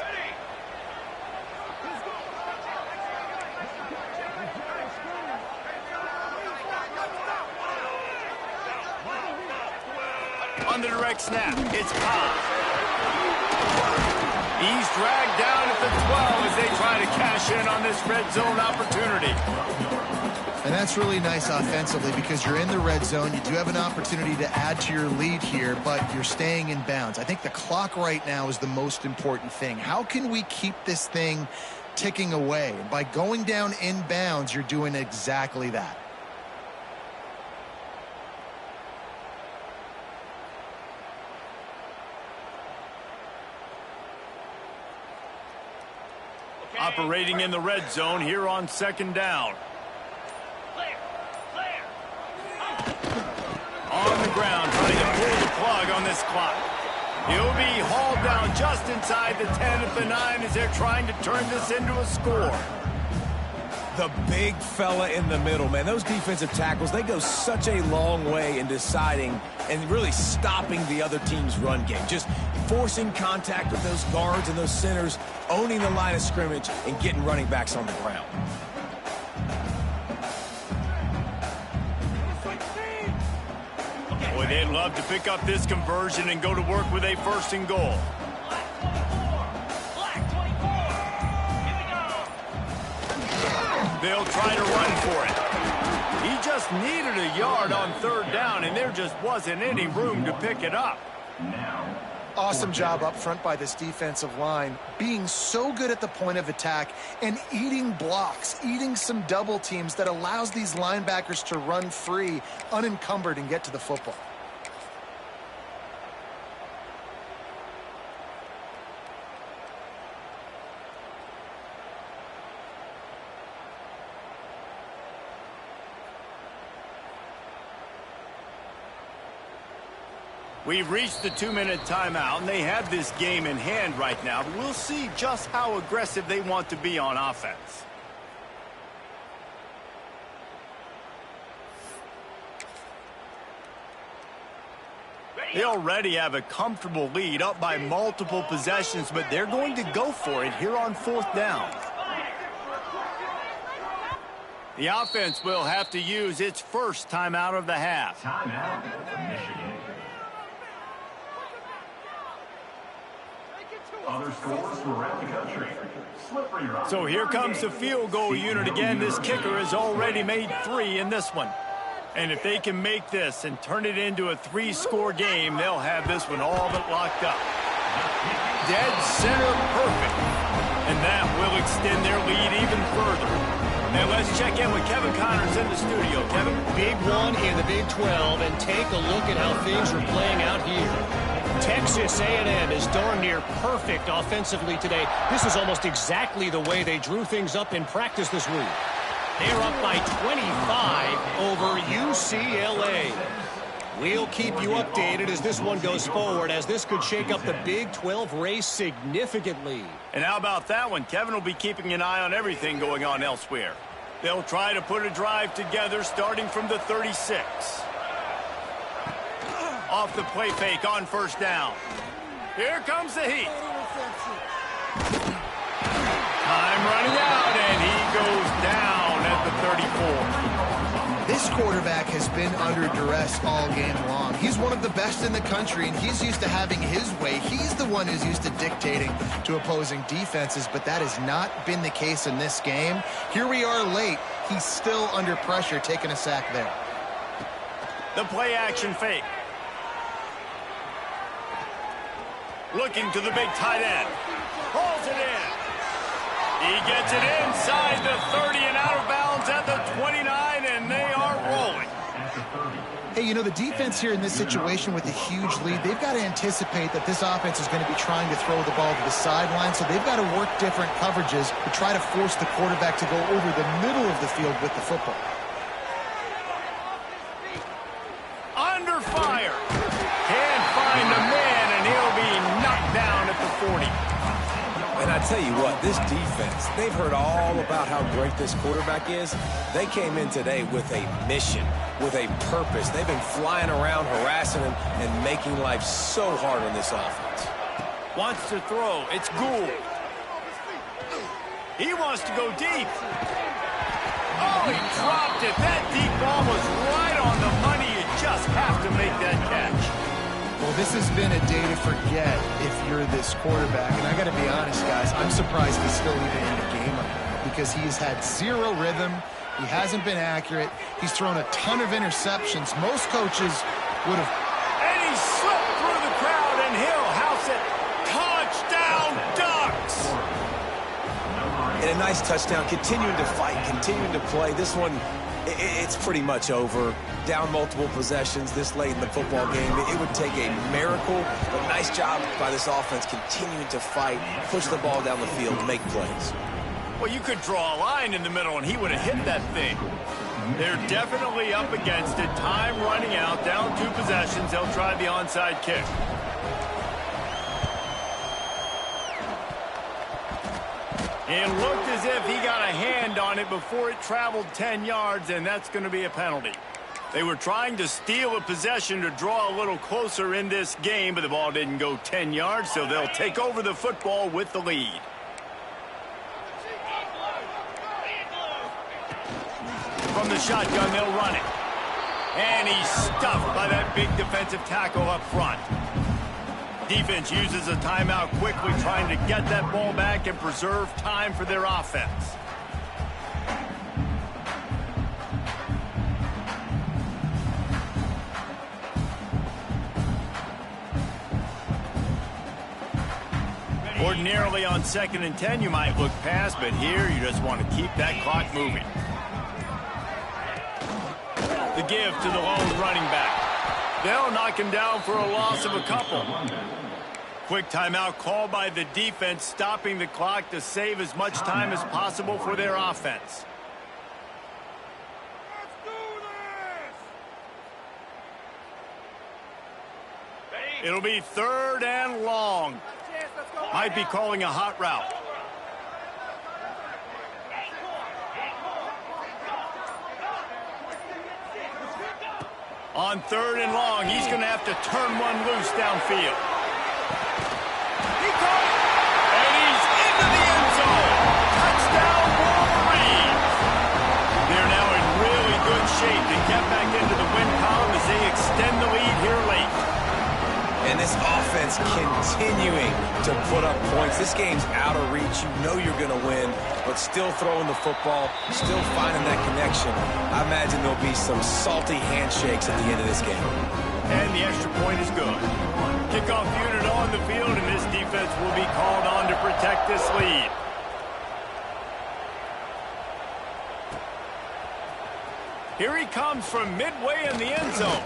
On the direct snap, it's Cobb. He's dragged down at the 12 as they try to cash in on this red zone opportunity. And that's really nice offensively because you're in the red zone. You do have an opportunity to add to your lead here, but you're staying in bounds. I think the clock right now is the most important thing. How can we keep this thing ticking away? By going down in bounds, you're doing exactly that. Operating in the red zone here on second down. On the ground, trying to pull the plug on this clock. He'll be hauled down just inside the 10 at the 9 as they're trying to turn this into a score. The big fella in the middle, man. Those defensive tackles, they go such a long way in deciding and really stopping the other team's run game. Just forcing contact with those guards and those centers, owning the line of scrimmage, and getting running backs on the ground. Boy, they'd love to pick up this conversion and go to work with a 1st and goal. They'll try to run for it. He just needed a yard on 3rd down, and there just wasn't any room to pick it up. Awesome job up front by this defensive line, being so good at the point of attack and eating blocks, eating some double teams that allows these linebackers to run free, unencumbered, and get to the football. We've reached the 2-minute timeout, and they have this game in hand right now. But we'll see just how aggressive they want to be on offense. They already have a comfortable lead up by multiple possessions, but they're going to go for it here on 4th down. The offense will have to use its first timeout of the half. Timeout, Michigan. Other scores from around the country. So here comes the field goal unit again. This kicker has already made 3 in this one. And if they can make this and turn it into a 3-score game, they'll have this one all but locked up. Dead center perfect. And that will extend their lead even further. And let's check in with Kevin Connors in the studio. Kevin? Big one in the Big 12, and take a look at how things are playing out here. Texas A&M is darn near perfect offensively today. This is almost exactly the way they drew things up in practice this week. They're up by 25 over UCLA. We'll keep you updated as this one goes forward, as this could shake up the Big 12 race significantly. And how about that one? Kevin will be keeping an eye on everything going on elsewhere. They'll try to put a drive together starting from the 36. Off the play fake on 1st down. Here comes the heat. Time running out, and he goes down at the 34. This quarterback has been under duress all game long. He's one of the best in the country, and he's used to having his way. He's the one who's used to dictating to opposing defenses, but that has not been the case in this game. Here we are late. He's still under pressure, taking a sack there. The play action fake. Looking to the big tight end. Pulls it in. He gets it inside the 30 and out of bounds at the 29, and they are rolling. Hey, you know, the defense here in this situation with a huge lead, they've got to anticipate that this offense is going to be trying to throw the ball to the sideline, so they've got to work different coverages to try to force the quarterback to go over the middle of the field with the football. Under fire. Can't find a man, and he'll be knocked down at the 40. And I tell you what, this defense, they've heard all about how great this quarterback is. They came in today with a mission, with a purpose. They've been flying around, harassing him, and making life so hard on this offense. Wants to throw. It's Gould. He wants to go deep. Oh, he dropped it. That deep ball was right on the money. You just have to make that catch. Well, this has been a day to forget if you're this quarterback. And I got to be honest, guys, I'm surprised he's still even in the game right now because he has had zero rhythm. He hasn't been accurate. He's thrown a ton of interceptions. Most coaches would have. And he slipped through the crowd, and he'll house it. Touchdown, Ducks! And a nice touchdown, continuing to fight, continuing to play. This one, it's pretty much over. Down multiple possessions this late in the football game. It would take a miracle, but nice job by this offense continuing to fight, push the ball down the field, make plays. Well, you could draw a line in the middle, and he would have hit that thing. They're definitely up against it. Time running out, down 2 possessions. They'll try the onside kick. It looked as if he got a hand on it before it traveled 10 yards, and that's going to be a penalty. They were trying to steal a possession to draw a little closer in this game, but the ball didn't go 10 yards, so they'll take over the football with the lead. From the shotgun, they'll run it. And he's stuffed by that big defensive tackle up front. Defense uses a timeout quickly, trying to get that ball back and preserve time for their offense. Ordinarily on 2nd and 10, you might look past, but here you just want to keep that clock moving. The give to the lone running back. They'll knock him down for a loss of a couple. Quick timeout called by the defense, stopping the clock to save as much time as possible for their offense. Let's do this! It'll be 3rd and long. Might be calling a hot route. On 3rd and long, he's going to have to turn one loose downfield. He caught it, and he's into the end zone. Touchdown, Wolverines. They're now in really good shape to get back into the win column as they extend the lead here late. And this offense continuing to put up points. This game's out of reach. You know you're going to win, but still throwing the football, still finding that connection. I imagine there'll be some salty handshakes at the end of this game. And the extra point is good. Kickoff unit on the field, and this defense will be called on to protect this lead. Here he comes from midway in the end zone.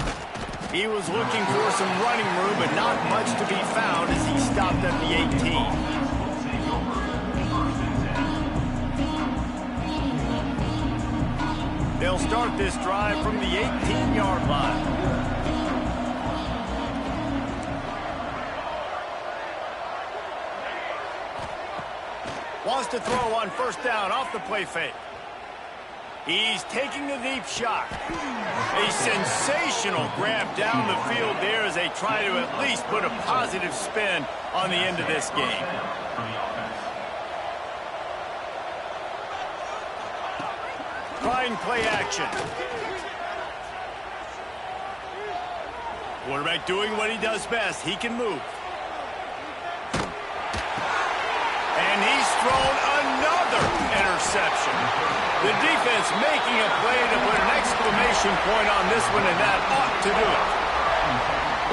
He was looking for some running room, but not much to be found as he stopped at the 18. They'll start this drive from the 18-yard line. Wants to throw on 1st down off the play fake. He's taking a deep shot. A sensational grab down the field there as they try to at least put a positive spin on the end of this game. Trying play action. Quarterback doing what he does best. He can move. And he's thrown another interception. The defense making a play to put an exclamation point on this one, and that ought to do it.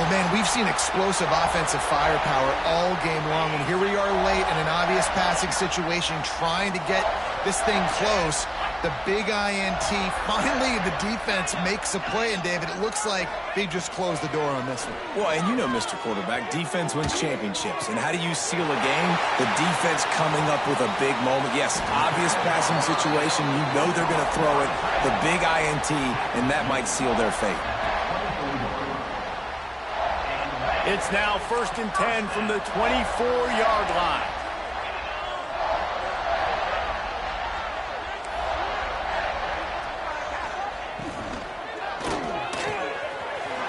Well, man, we've seen explosive offensive firepower all game long, and here we are late in an obvious passing situation trying to get this thing close. The big INT, finally the defense makes a play, and David, it looks like they just closed the door on this one. Well, and you know, Mr. Quarterback, defense wins championships. And how do you seal a game? The defense coming up with a big moment. Yes, obvious passing situation. You know they're going to throw it. The big INT, and that might seal their fate. It's now 1st and 10 from the 24-yard line.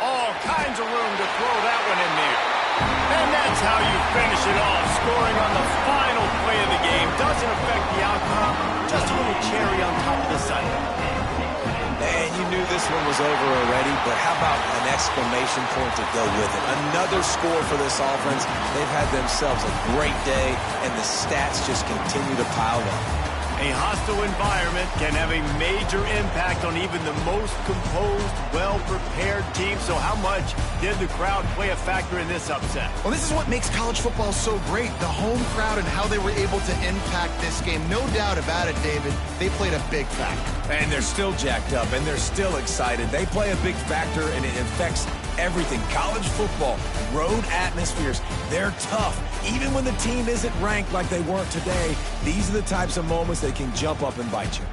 All kinds of room to throw that one in there. And that's how you finish it off. Scoring on the final play of the game doesn't affect the outcome. Just a little cherry on top of the sundae. And you knew this one was over already, but how about an exclamation point to go with it? Another score for this offense. They've had themselves a great day, and the stats just continue to pile up. A hostile environment can have a major impact on even the most composed, well-prepared team. So how much did the crowd play a factor in this upset? Well, this is what makes college football so great, the home crowd and how they were able to impact this game. No doubt about it, David. They played a big factor. And they're still jacked up, and they're still excited. They play a big factor, and it affects everything. College football, road atmospheres, they're tough. Even when the team isn't ranked like they weren't today, these are the types of moments that can jump up and bite you.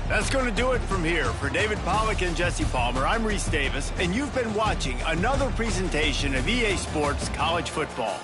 That's going to do it from here. For David Pollack and Jesse Palmer, I'm Reese Davis, and you've been watching another presentation of EA Sports College Football.